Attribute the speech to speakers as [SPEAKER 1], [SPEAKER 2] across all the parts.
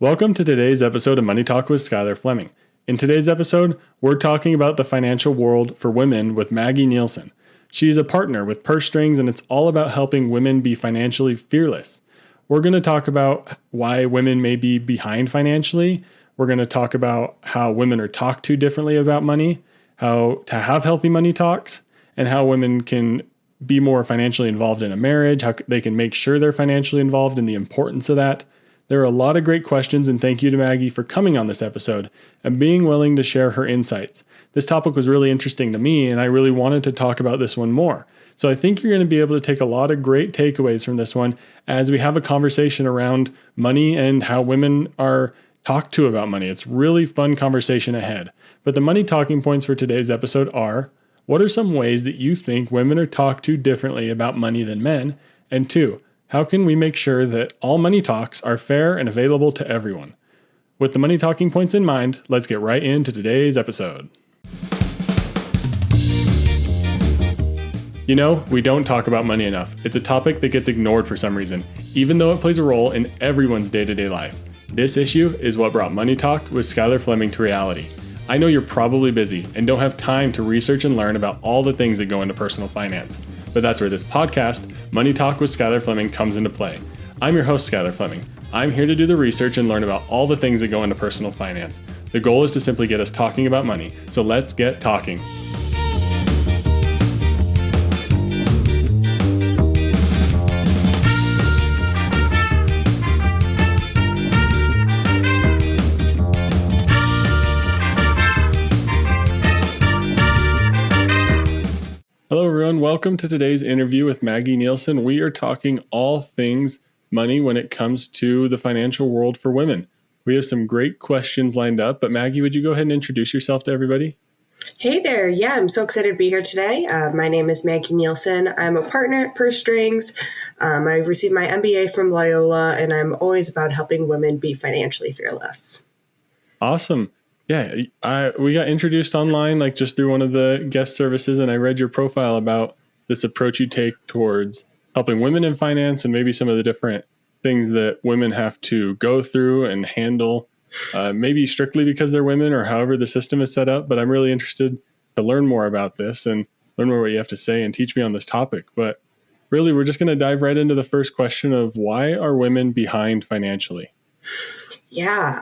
[SPEAKER 1] Welcome to today's episode of Money Talk with Skylar Fleming. In today's episode, we're talking about the financial world for women with Maggie Nielsen. She is a partner with Purse Strings, and it's all about helping women be financially fearless. We're going to talk about why women may be behind financially. We're going to talk about how women are talked to differently about money, how to have healthy money talks, and how women can be more financially involved in a marriage, how they can make sure they're financially involved and the importance of that. There are a lot of great questions, and thank you to Maggie for coming on this episode and being willing to share her insights. This topic was really interesting to me, and I really wanted to talk about this one more. So I think you're going to be able to take a lot of great takeaways from this one as we have a conversation around money and how women are talked to about money. It's really fun conversation ahead. But the money talking points for today's episode are: what are some ways that you think women are talked to differently about money than men? And 2, how can we make sure that all money talks are fair and available to everyone? With the money talking points in mind, let's get right into today's episode. You know, we don't talk about money enough. It's a topic that gets ignored for some reason, even though it plays a role in everyone's day-to-day life. This issue is what brought Money Talk with Skylar Fleming to reality. I know you're probably busy and don't have time to research and learn about all the things that go into personal finance. But that's where this podcast, Money Talk with Skylar Fleming, comes into play. I'm your host, Skylar Fleming. I'm here to do the research and learn about all the things that go into personal finance. The goal is to simply get us talking about money. So let's get talking. Hello, everyone. Welcome to today's interview with Maggie Nielsen. We are talking all things money when it comes to the financial world for women. We have some great questions lined up, but Maggie, would you go ahead and introduce yourself to everybody?
[SPEAKER 2] Hey there. Yeah, I'm so excited to be here today. My name is Maggie Nielsen. I'm a partner at Purse Strings. I received my MBA from Loyola, and I'm always about helping women be financially fearless.
[SPEAKER 1] Awesome. Yeah, we got introduced online, like just through one of the guest services, and I read your profile about this approach you take towards helping women in finance and maybe some of the different things that women have to go through and handle, maybe strictly because they're women or however the system is set up. But I'm really interested to learn more about this and learn more what you have to say and teach me on this topic. But really, we're just going to dive right into the first question of why are women behind financially?
[SPEAKER 2] Yeah,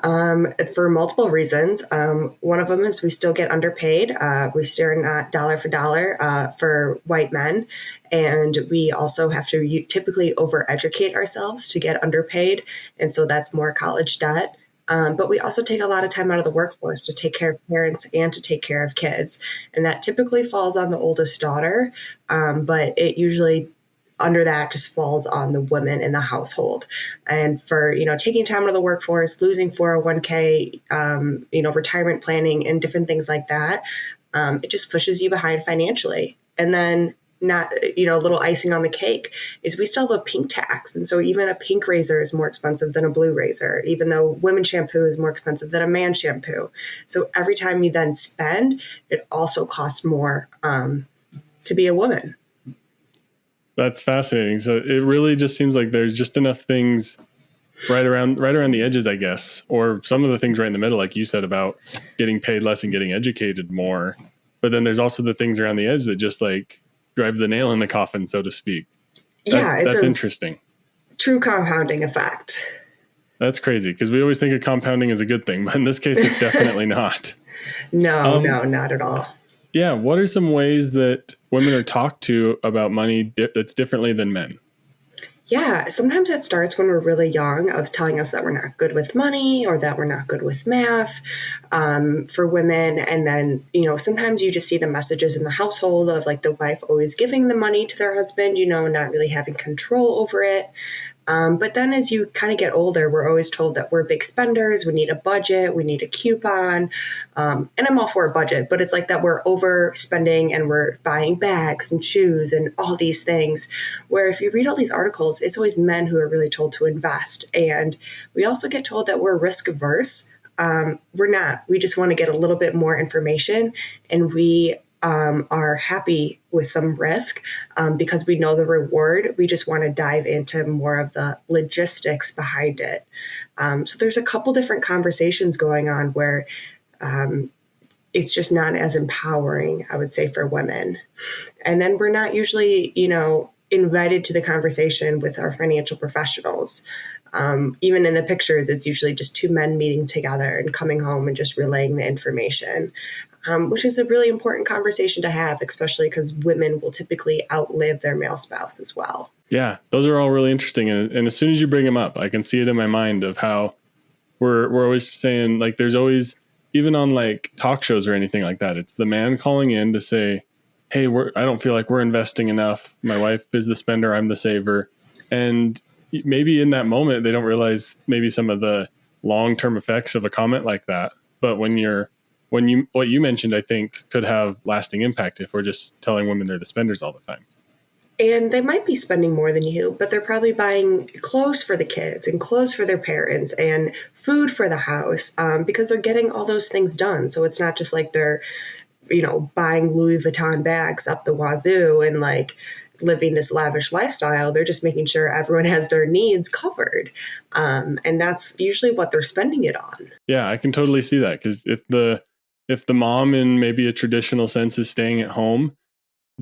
[SPEAKER 2] for multiple reasons. One of them is we still get underpaid. We still not dollar for dollar for white men. And we also have to typically overeducate ourselves to get underpaid. And so that's more college debt. But we also take a lot of time out of the workforce to take care of parents and to take care of kids. And that typically falls on the oldest daughter. But it usually under that just falls on the women in the household. And for, taking time out of the workforce, losing 401k, retirement planning and different things like that, it just pushes you behind financially. And then a little icing on the cake is we still have a pink tax. And so even a pink razor is more expensive than a blue razor, even though women's shampoo is more expensive than a man's shampoo. So every time you then spend, it also costs more to be a woman.
[SPEAKER 1] That's fascinating. So it really just seems like there's just enough things right around the edges, I guess, or some of the things right in the middle, like you said, about getting paid less and getting educated more. But then there's also the things around the edge that just like drive the nail in the coffin, so to speak. That's interesting.
[SPEAKER 2] True compounding effect.
[SPEAKER 1] That's crazy because we always think of compounding as a good thing, but in this case, it's definitely not.
[SPEAKER 2] No, not at all.
[SPEAKER 1] Yeah. What are some ways that women are talked to about money that's differently than men?
[SPEAKER 2] Yeah, sometimes it starts when we're really young of telling us that we're not good with money or that we're not good with math for women. And then, sometimes you just see the messages in the household of like the wife always giving the money to their husband, not really having control over it. But then as you kind of get older, we're always told that we're big spenders. We need a budget. We need a coupon. And I'm all for a budget, but it's like that we're overspending and we're buying bags and shoes and all these things, where if you read all these articles, it's always men who are really told to invest. And we also get told that we're risk averse. We're not. We just want to get a little bit more information, and we are happy with some risk because we know the reward. We just want to dive into more of the logistics behind it. So there's a couple different conversations going on where it's just not as empowering, I would say, for women. And then we're not usually, invited to the conversation with our financial professionals. Even in the pictures, it's usually just two men meeting together and coming home and just relaying the information, which is a really important conversation to have, especially because women will typically outlive their male spouse as well.
[SPEAKER 1] Yeah, those are all really interesting. And as soon as you bring them up, I can see it in my mind of how we're always saying, like, there's always, even on like talk shows or anything like that, it's the man calling in to say, hey, I don't feel like we're investing enough. My wife is the spender, I'm the saver. And maybe in that moment, they don't realize maybe some of the long-term effects of a comment like that. But what you mentioned, I think could have lasting impact if we're just telling women they're the spenders all the time.
[SPEAKER 2] And they might be spending more than you, but they're probably buying clothes for the kids and clothes for their parents and food for the house because they're getting all those things done. So it's not just like they're, buying Louis Vuitton bags up the wazoo and like living this lavish lifestyle. They're just making sure everyone has their needs covered. And that's usually what they're spending it on.
[SPEAKER 1] Yeah, I can totally see that. Because if the mom in maybe a traditional sense is staying at home,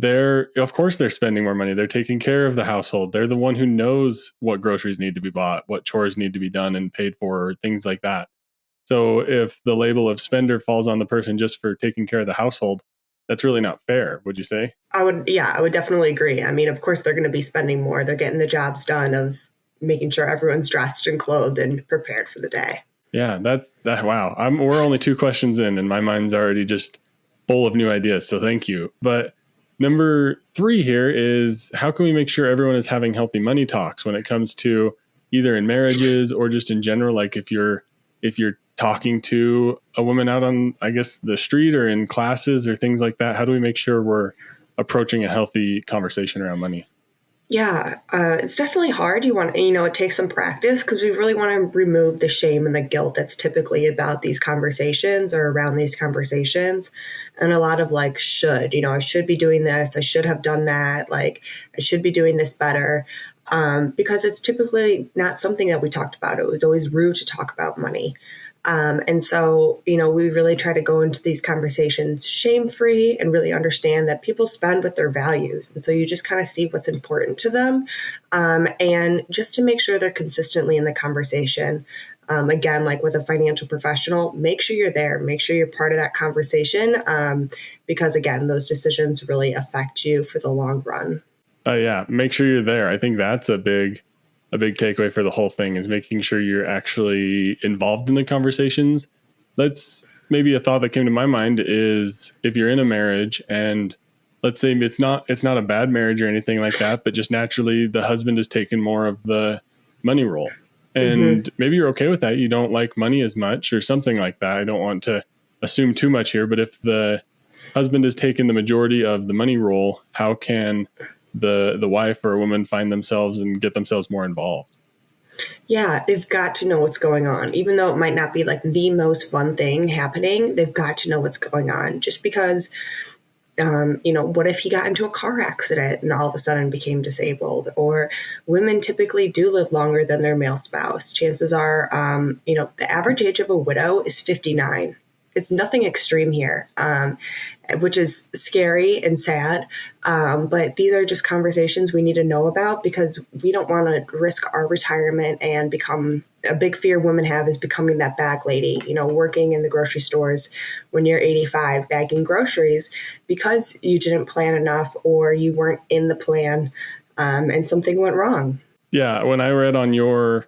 [SPEAKER 1] of course they're spending more money. They're taking care of the household. They're the one who knows what groceries need to be bought, what chores need to be done and paid for, things like that. So if the label of spender falls on the person just for taking care of the household, that's really not fair, would you say?
[SPEAKER 2] I would definitely agree. I mean, of course, they're going to be spending more. They're getting the jobs done of making sure everyone's dressed and clothed and prepared for the day.
[SPEAKER 1] Yeah, wow. We're only 2 questions in and my mind's already just full of new ideas. So thank you. But number 3 here is, how can we make sure everyone is having healthy money talks when it comes to either in marriages or just in general? Like if you're talking to a woman out on, I guess, the street or in classes or things like that, how do we make sure we're approaching a healthy conversation around money?
[SPEAKER 2] Yeah, it's definitely hard. It takes some practice because we really want to remove the shame and the guilt that's typically about these conversations or around these conversations. And a lot of like, I should be doing this. I should have done that. Like, I should be doing this better. Because it's typically not something that we talked about. It was always rude to talk about money. And so, we really try to go into these conversations shame-free and really understand that people spend with their values. And so you just kind of see what's important to them. And just to make sure they're consistently in the conversation. Again, like with a financial professional, make sure you're there, make sure you're part of that conversation. Because again, those decisions really affect you for the long run.
[SPEAKER 1] Yeah, make sure you're there. I think that's a big takeaway for the whole thing, is making sure you're actually involved in the conversations. That's maybe a thought that came to my mind is, if you're in a marriage and let's say it's not a bad marriage or anything like that, but just naturally the husband has taken more of the money role. And maybe you're okay with that. You don't like money as much or something like that. I don't want to assume too much here, but if the husband has taken the majority of the money role, how can the wife or a woman find themselves and get themselves more involved?
[SPEAKER 2] Yeah, they've got to know what's going on. Even though it might not be like the most fun thing happening, they've got to know what's going on. Just because, what if he got into a car accident and all of a sudden became disabled? Or women typically do live longer than their male spouse. Chances are, the average age of a widow is 59. It's nothing extreme here, which is scary and sad. But these are just conversations we need to know about, because we don't want to risk our retirement and become, a big fear women have is becoming that bag lady, working in the grocery stores when you're 85, bagging groceries because you didn't plan enough or you weren't in the plan and something went wrong.
[SPEAKER 1] Yeah. When I read on your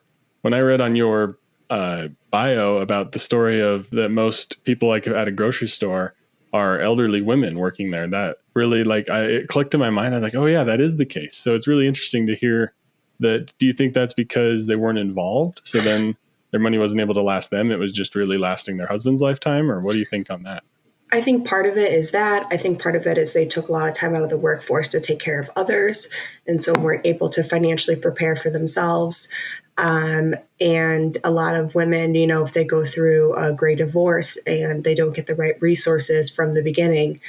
[SPEAKER 1] bio about the story of that most people like at a grocery store are elderly women working there, that really it clicked in my mind. I was like, oh yeah, that is the case. So it's really interesting to hear that. Do you think that's because they weren't involved? So then their money wasn't able to last them. It was just really lasting their husband's lifetime? Or what do you think on that?
[SPEAKER 2] I think part of it is that. I think part of it is they took a lot of time out of the workforce to take care of others, and so weren't able to financially prepare for themselves. And a lot of women, if they go through a great divorce and they don't get the right resources from the beginning,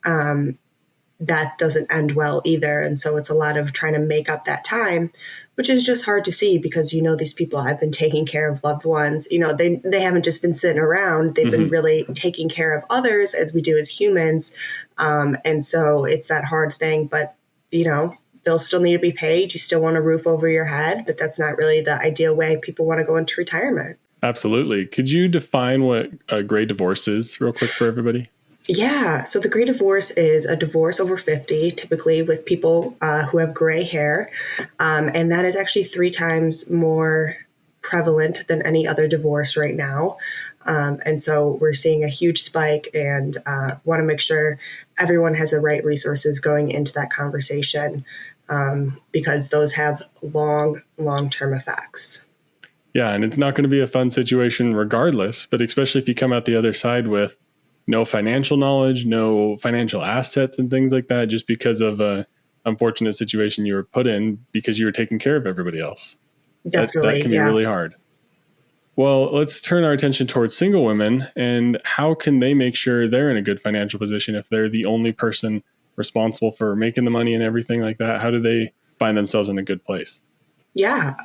[SPEAKER 2] that doesn't end well either. And so it's a lot of trying to make up that time, which is just hard to see because, these people have been taking care of loved ones. They haven't just been sitting around. They've been really taking care of others as we do as humans. And so it's that hard thing. But, bills still need to be paid. You still want a roof over your head, but that's not really the ideal way people want to go into retirement.
[SPEAKER 1] Absolutely. Could you define what a great divorce is real quick for everybody?
[SPEAKER 2] Yeah. So the great divorce is a divorce over 50, typically with people who have gray hair. And that is actually 3 times more prevalent than any other divorce right now. And so we're seeing a huge spike and want to make sure everyone has the right resources going into that conversation because those have long-term effects.
[SPEAKER 1] Yeah. And it's not going to be a fun situation regardless, but especially if you come out the other side with no financial knowledge, no financial assets and things like that, just because of a unfortunate situation you were put in because you were taking care of everybody else.
[SPEAKER 2] Definitely.
[SPEAKER 1] That can be really hard. Well, let's turn our attention towards single women and how can they make sure they're in a good financial position if they're the only person responsible for making the money and everything like that? How do they find themselves in a good place?
[SPEAKER 2] Yeah.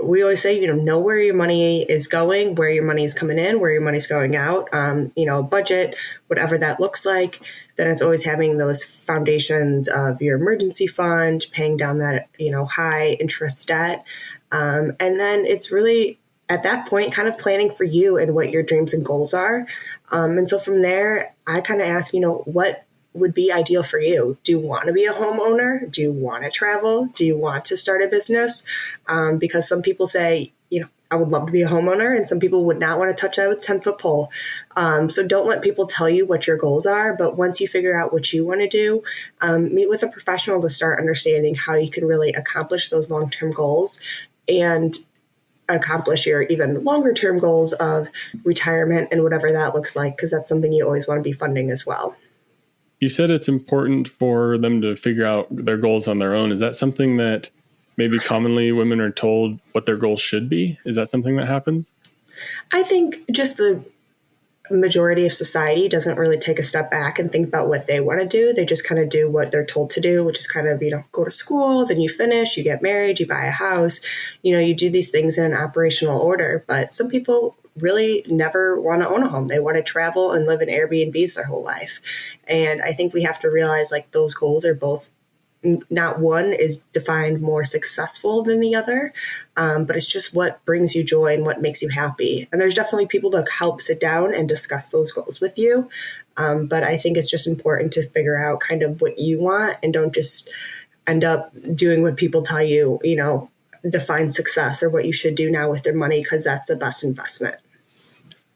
[SPEAKER 2] We always say, know where your money is going, where your money is coming in, where your money's going out, budget, whatever that looks like. Then it's always having those foundations of your emergency fund, paying down that, high interest debt. And then it's really at that point kind of planning for you and what your dreams and goals are. And so from there, I kind of ask, what would be ideal for you? Do you want to be a homeowner? Do you want to travel? Do you want to start a business? Because some people say, I would love to be a homeowner, and some people would not want to touch that with 10-foot pole. So don't let people tell you what your goals are. But once you figure out what you want to do, meet with a professional to start understanding how you can really accomplish those long-term goals and accomplish your even longer term goals of retirement and whatever that looks like, because that's something you always want to be funding as well.
[SPEAKER 1] You said it's important for them to figure out their goals on their own. Is that something that maybe commonly women are told what their goals should be? Is that something that happens?
[SPEAKER 2] I think just the majority of society doesn't really take a step back and think about what they want to do. They just kind of do what they're told to do, which is kind of, go to school, then you finish, you get married, you buy a house, you do these things in an operational order. But some people really never want to own a home. They want to travel and live in Airbnbs their whole life. And I think we have to realize those goals are both, not one is defined more successful than the other, but it's just what brings you joy and what makes you happy. And there's definitely people to help sit down and discuss those goals with you. But I think it's just important to figure out kind of what you want and don't just end up doing what people tell you, define success or what you should do now with their money, because that's the best investment.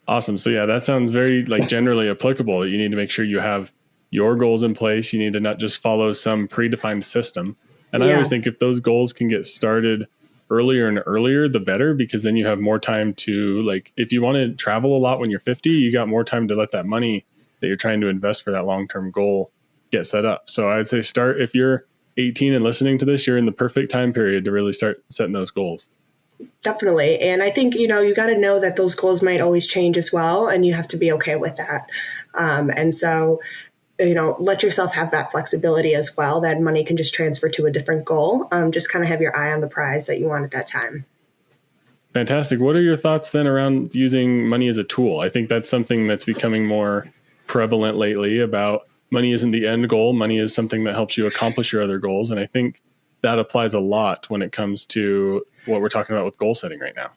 [SPEAKER 1] Awesome. So yeah, that sounds very generally applicable. You need to make sure you have your goals in place. You need to not just follow some predefined system. And I always think if those goals can get started earlier and earlier, the better, because then you have more time to, if you want to travel a lot when you're 50, you got more time to let that money that you're trying to invest for that long-term goal get set up. So I'd say start, if you're 18 and listening to this, you're in the perfect time period to really start setting those goals.
[SPEAKER 2] Definitely. And I think, you got to know that those goals might always change as well. And you have to be okay with that. And so, let yourself have that flexibility as well. That money can just transfer to a different goal. Just kind of have your eye on the prize that you want at that time.
[SPEAKER 1] Fantastic. What are your thoughts then around using money as a tool? I think that's something that's becoming more prevalent lately, about money isn't the end goal. Money is something that helps you accomplish your other goals. And I think that applies a lot when it comes to what we're talking about with goal setting right now.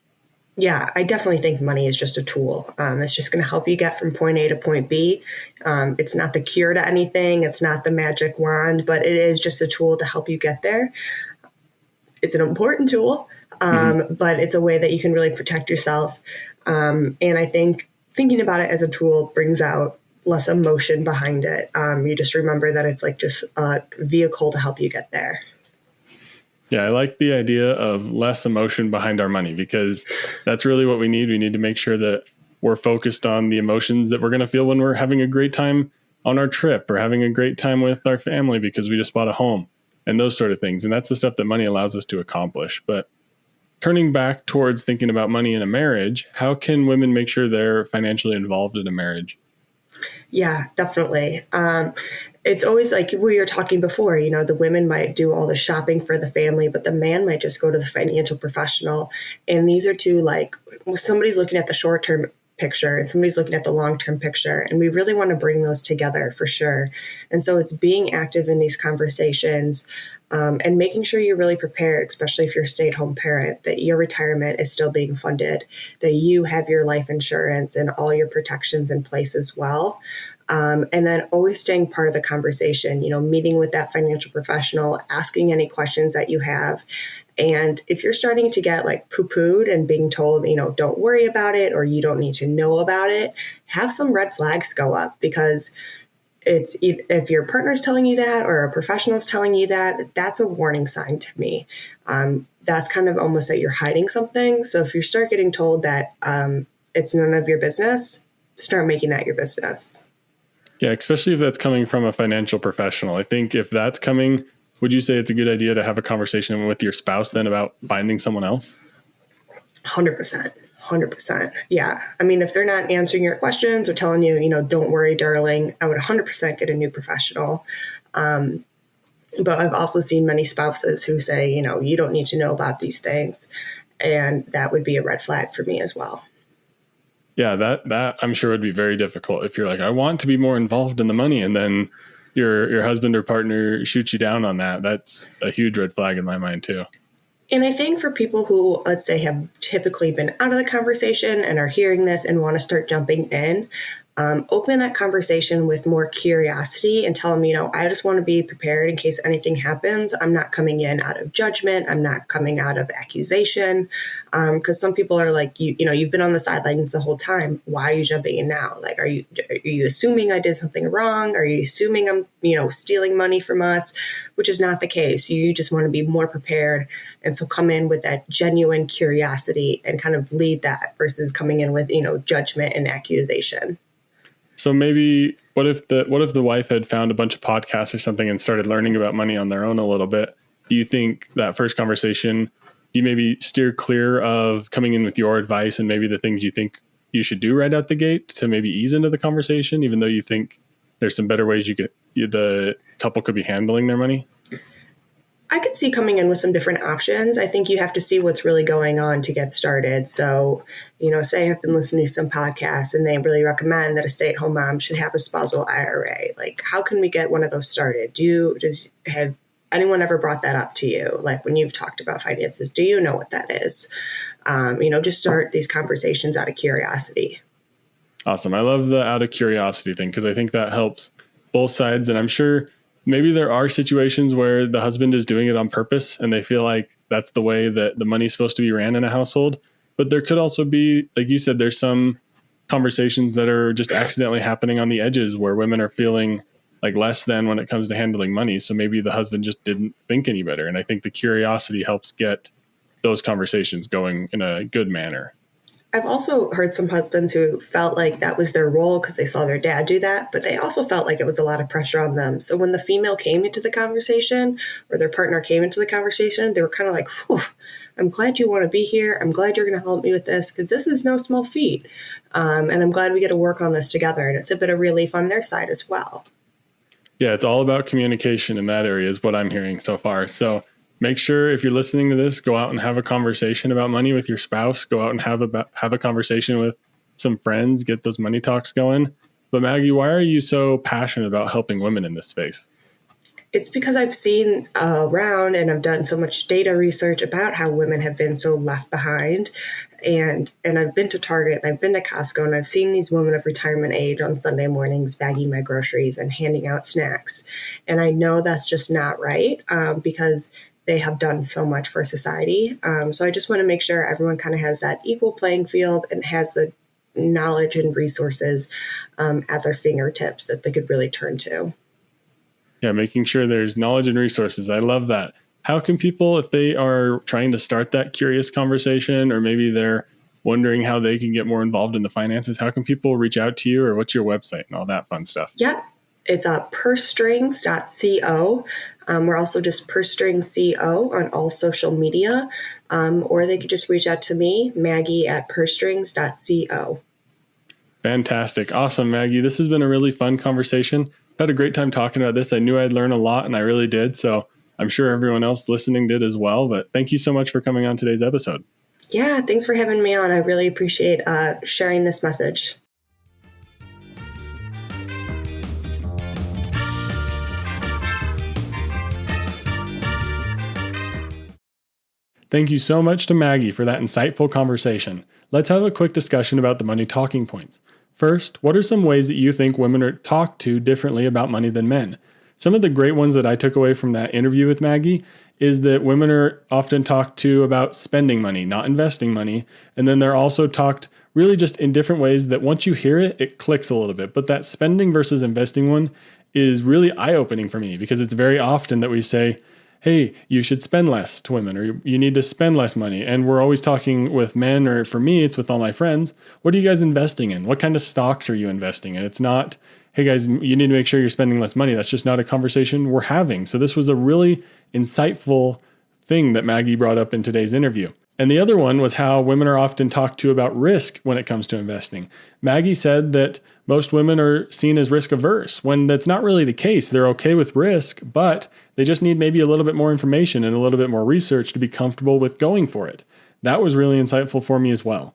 [SPEAKER 2] Yeah, I definitely think money is just a tool. It's just going to help you get from point A to point B. It's not the cure to anything. It's not the magic wand, but it is just a tool to help you get there. It's an important tool, but it's a way that you can really protect yourself. And I think thinking about it as a tool brings out less emotion behind it. You just remember that it's just a vehicle to help you get there.
[SPEAKER 1] Yeah, I like the idea of less emotion behind our money, because that's really what we need. We need to make sure that we're focused on the emotions that we're going to feel when we're having a great time on our trip or having a great time with our family because we just bought a home and those sort of things. And that's the stuff that money allows us to accomplish. But turning back towards thinking about money in a marriage, how can women make sure they're financially involved in a marriage?
[SPEAKER 2] Yeah, definitely. It's always like we were talking before, the women might do all the shopping for the family, but the man might just go to the financial professional. And these are two, like, somebody's looking at the short term picture and somebody's looking at the long term picture. And we really want to bring those together for sure. And so it's being active in these conversations. And making sure you're really prepared, especially if you're a stay-at-home parent, that your retirement is still being funded, that you have your life insurance and all your protections in place as well. And then always staying part of the conversation, meeting with that financial professional, asking any questions that you have. And if you're starting to get like poo-pooed and being told, don't worry about it, or you don't need to know about it, have some red flags go up, because it's if your partner's telling you that or a professional's telling you that, that's a warning sign to me. That's kind of almost that you're hiding something. So if you start getting told that it's none of your business, start making that your business.
[SPEAKER 1] Yeah, especially if that's coming from a financial professional. I think if that's coming, would you say it's a good idea to have a conversation with your spouse then about finding someone else?
[SPEAKER 2] 100%. 100%. Yeah. I mean, if they're not answering your questions or telling you, don't worry, darling, I would 100% get a new professional. But I've also seen many spouses who say, you don't need to know about these things. And that would be a red flag for me as well.
[SPEAKER 1] Yeah, that I'm sure would be very difficult if you're like, I want to be more involved in the money, and then your husband or partner shoots you down on that. That's a huge red flag in my mind too.
[SPEAKER 2] And I think for people who, let's say, have typically been out of the conversation and are hearing this and want to start jumping in, open that conversation with more curiosity and tell them, I just want to be prepared in case anything happens. I'm not coming in out of judgment. I'm not coming out of accusation. Because some people are like, you've been on the sidelines the whole time. Why are you jumping in now? Like, are you assuming I did something wrong? Are you assuming I'm, stealing money from us? Which is not the case. You just want to be more prepared. And so come in with that genuine curiosity and kind of lead that versus coming in with, judgment and accusation.
[SPEAKER 1] So maybe what if the wife had found a bunch of podcasts or something and started learning about money on their own a little bit? Do you think that first conversation, do you maybe steer clear of coming in with your advice and maybe the things you think you should do right out the gate to maybe ease into the conversation, even though you think there's some better ways the couple could be handling their money?
[SPEAKER 2] I could see coming in with some different options. I think you have to see what's really going on to get started. So, say I've been listening to some podcasts and they really recommend that a stay-at-home mom should have a spousal IRA. Like, how can we get one of those started? Have anyone ever brought that up to you? Like, when you've talked about finances, do you know what that is? Just start these conversations out of curiosity.
[SPEAKER 1] Awesome. I love the out of curiosity thing, because I think that helps both sides. And I'm sure maybe there are situations where the husband is doing it on purpose and they feel like that's the way that the money's supposed to be ran in a household. But there could also be, like you said, there's some conversations that are just accidentally happening on the edges where women are feeling like less than when it comes to handling money. So maybe the husband just didn't think any better. And I think the curiosity helps get those conversations going in a good manner.
[SPEAKER 2] I've also heard some husbands who felt like that was their role because they saw their dad do that, but they also felt like it was a lot of pressure on them. So when the female came into the conversation or their partner came into the conversation, they were kind of like, whew, I'm glad you want to be here. I'm glad you're going to help me with this because this is no small feat. And I'm glad we get to work on this together. And it's a bit of relief on their side as well.
[SPEAKER 1] Yeah, it's all about communication in that area is what I'm hearing so far. So make sure if you're listening to this, go out and have a conversation about money with your spouse. Go out and have a conversation with some friends, get those money talks going. But Maggie, why are you so passionate about helping women in this space?
[SPEAKER 2] It's because I've seen around and I've done so much data research about how women have been so left behind. And I've been to Target and I've been to Costco and I've seen these women of retirement age on Sunday mornings bagging my groceries and handing out snacks. And I know that's just not right because they have done so much for society. So I just want to make sure everyone kind of has that equal playing field and has the knowledge and resources at their fingertips that they could really turn to.
[SPEAKER 1] Yeah, making sure there's knowledge and resources. I love that. How can people, if they are trying to start that curious conversation, or maybe they're wondering how they can get more involved in the finances, how can people reach out to you, or what's your website and all that fun stuff?
[SPEAKER 2] Yeah, it's pursestrings.co. We're also just pursestrings.co on all social media. or they could just reach out to me, Maggie at pursestrings.co.
[SPEAKER 1] Fantastic. Awesome, Maggie. This has been a really fun conversation. I had a great time talking about this. I knew I'd learn a lot, and I really did. So I'm sure everyone else listening did as well. But thank you so much for coming on today's episode.
[SPEAKER 2] Yeah, thanks for having me on. I really appreciate sharing this message.
[SPEAKER 1] Thank you so much to Maggie for that insightful conversation. Let's have a quick discussion about the money talking points. First, what are some ways that you think women are talked to differently about money than men? Some of the great ones that I took away from that interview with Maggie is that women are often talked to about spending money, not investing money. And then they're also talked really just in different ways that once you hear it, it clicks a little bit. But that spending versus investing one is really eye-opening for me because it's very often that we say, hey, you should spend less to women, or you need to spend less money. And we're always talking with men, or for me, it's with all my friends. What are you guys investing in? What kind of stocks are you investing in? It's not, hey guys, you need to make sure you're spending less money. That's just not a conversation we're having. So this was a really insightful thing that Maggie brought up in today's interview. And the other one was how women are often talked to about risk when it comes to investing. Maggie said that most women are seen as risk averse, when that's not really the case. They're okay with risk, but they just need maybe a little bit more information and a little bit more research to be comfortable with going for it. That was really insightful for me as well.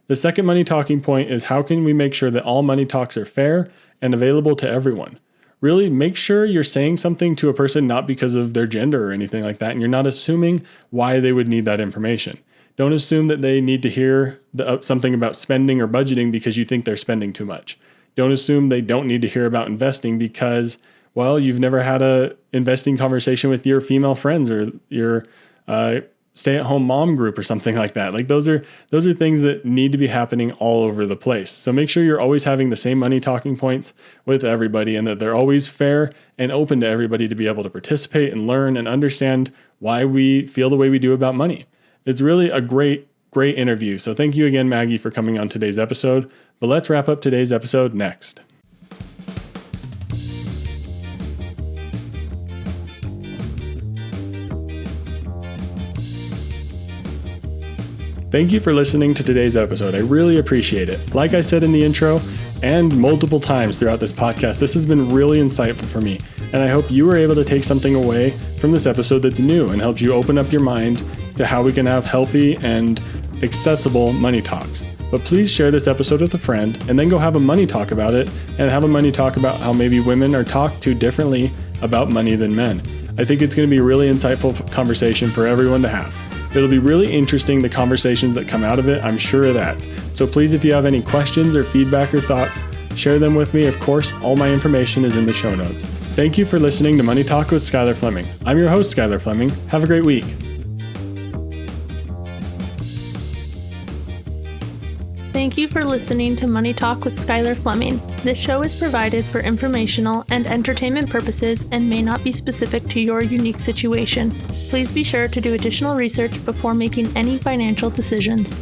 [SPEAKER 1] The second money talking point is how can we make sure that all money talks are fair and available to everyone? Really make sure you're saying something to a person not because of their gender or anything like that, and you're not assuming why they would need that information. Don't assume that they need to hear something about spending or budgeting because you think they're spending too much. Don't assume they don't need to hear about investing because, well, you've never had a investing conversation with your female friends or your stay-at-home mom group or something like that. Like those are things that need to be happening all over the place. So make sure you're always having the same money talking points with everybody and that they're always fair and open to everybody to be able to participate and learn and understand why we feel the way we do about money. It's really a great interview. So thank you again, Maggie, for coming on today's episode. But let's wrap up today's episode next. Thank you for listening to today's episode. I really appreciate it. Like I said in the intro and multiple times throughout this podcast, this has been really insightful for me. And I hope you were able to take something away from this episode that's new and helps you open up your mind to how we can have healthy and accessible money talks. But please share this episode with a friend and then go have a money talk about it and have a money talk about how maybe women are talked to differently about money than men. I think it's going to be a really insightful conversation for everyone to have. It'll be really interesting, the conversations that come out of it, I'm sure of that. So please, if you have any questions or feedback or thoughts, share them with me. Of course, all my information is in the show notes. Thank you for listening to Money Talk with Skylar Fleming. I'm your host, Skylar Fleming. Have a great week.
[SPEAKER 3] Thank you for listening to Money Talk with Skylar Fleming. This show is provided for informational and entertainment purposes and may not be specific to your unique situation. Please be sure to do additional research before making any financial decisions.